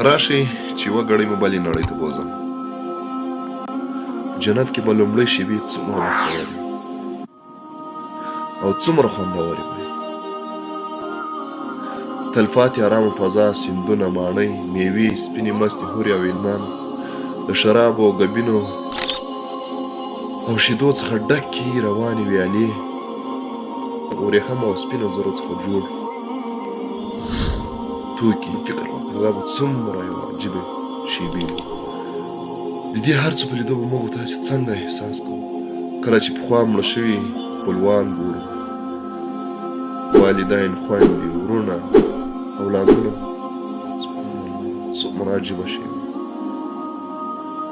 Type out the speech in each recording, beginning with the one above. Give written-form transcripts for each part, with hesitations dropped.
راشئ چې یوه ګړۍ مو بلې نړۍ ته بوځم. جنت کې به لومړۍ شېبې څومره بختورې او څومره خوندورې وي. تلپاتې ارامه فضا، سیندونه، ماڼۍ، میوې، سپینې مستې حورې او ویلمان، د شرابو او ګبینو او شیدو څخه ډکې روانې ویالې، ورېښم او سپینو زرو څخه جوړ توکي. فکر وکړه دا به څومره یو عجیبه شېبې وي. د دې هر څه په لیدو به موږ تاسې څنګه احساس کوو کله چې پخوا مړه شوي خپلوان ګورو، والدین، خویندې، وروڼه، اولادونه. څومره عجیبه شی وي.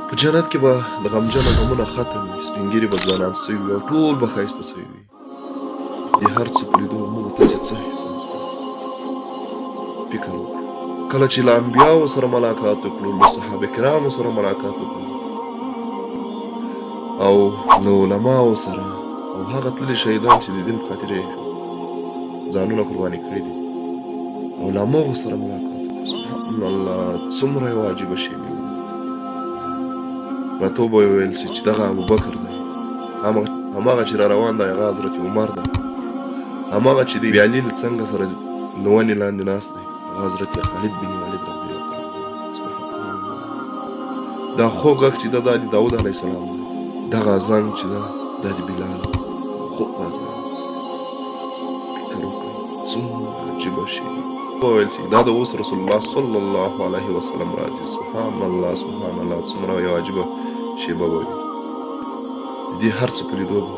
په جنت کې به د غمجنو غمونه ختم وي، سپین ږیري به ځوانان سوي وي او ټول به ښایسته سوي وي. د هر څه په لیدو به موږ تاسې څه احساس کوو؟ فکر وکړو کله چې له انبیاوو سره ملاقات وکړو، له صحابه کرامو سره ملاقات وکړو او له علماو سره او هغه تللي شهیدان چې د دین په خاطر یې ځانونه قرباني کړي دي او له هماغو سره ملاقات وکړو. سبحان الله، څومره یو عجیبه شېبې وي. راته به ویل سي چې دغه ابوبکر دی، هماغه چې را روان دی هغه حضرت عمر دی، هماغه چې د ویالې له څنګه سره له ونې لاندې ناست دی هغه حضرت خالد بن ولید رضی الله عنه. دا خوږ غږ چې دا د داود علیه السلام دی، دغه زنګ چې دا د بلال خوږ غږ دی. فکر وکړئ څومره عجیبه شی وویل سي دا د اوس رسول الله صلی الله علیه وسلم راځي. سبحان الله سبحان الله، څومره یو عجیبه شیبه به وي. د دې هر څه په لیدو به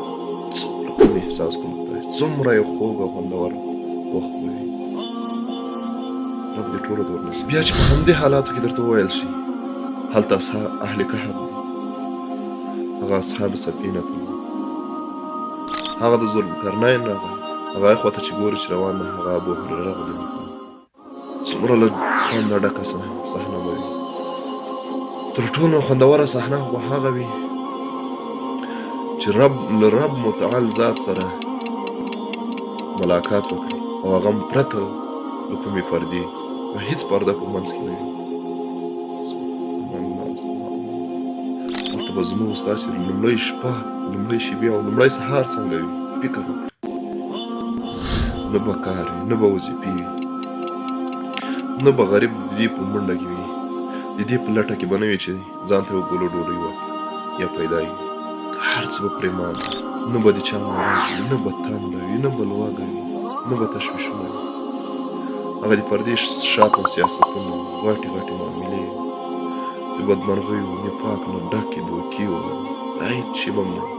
څومره کوم احساس کوم، څومره یو خوږ او خوندور وخت به وي. رب دې ټولو ته ورنصیب. بیا چې په همدې حالاتو کې درته وویل شي هلته اهل کهف دي، هغه اصحاب سفینه دي، هغه د ذوالقرنین راغی، هغه خواته چې ګوري چې روان دی هغه ابو هریره رضی الله عنه. څومره له خونده ډکه صحنه به وي. تر ټولو خوندوره صحنه به هغه وي چې له رب متعال ذات سره ملاقات وکړي او هغه پرته له کومې پردې او هېڅ پرده په منځ کې نه وي. هلته به زموږ ستاسې لومړۍ شپه، لومړۍ شېبې او لومړی سهار څنګه وي. فکر وکړئ. نه به کار وي، نه به وظیفې وي، نه به غریب د دې په منډه کې وي، د دې په لټه کې به نه وي چې ځان ته یو ګولو ډوډۍ واخلي یا پیدا وي. هر څه به پرېمان وي، نه به د چا ناراض وي، نه به تنده وي، نه به لوږه وي، نه به تشویشونه وي. هغه د پردې شاته سیاستونه، غټې غټې معاملې، د بدمرغیو، نفاق نه ډکې دوکې وو، دا هېڅ شی به هم نه وي.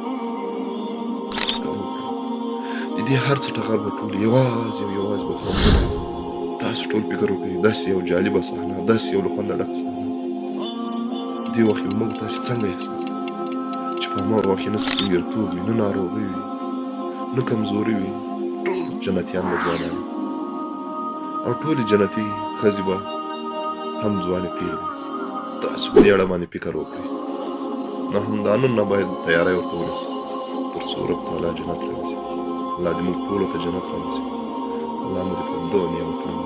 د دې هر څه ټغر به ټول یوازې او یوازې به خوندونه وي. تاسو ټول فکر وکړئ داسې یو جالبه صحنه، داسې یو له خونده ډکه صحنه دې وخت کې موږ تاسې څنګه احساس کوو چې په هماغه وخت کې نه سپینږیرتوب وي، نه ناروغي وي، نه کمزوري وي. ټول جنتیان به ځوانان وي او ټولې جنتي ښځې به هم ځوانې پېغلې وي. تاسو په دې اړه باندې فکر وکړئ. نه همدا نن نه باید تیاری ورته ونیسو تر څو رب تعالی جنت راوځي. الله دې موږ ټولو ته جنت راوځي. الله مو دې په همدغو نعمتونو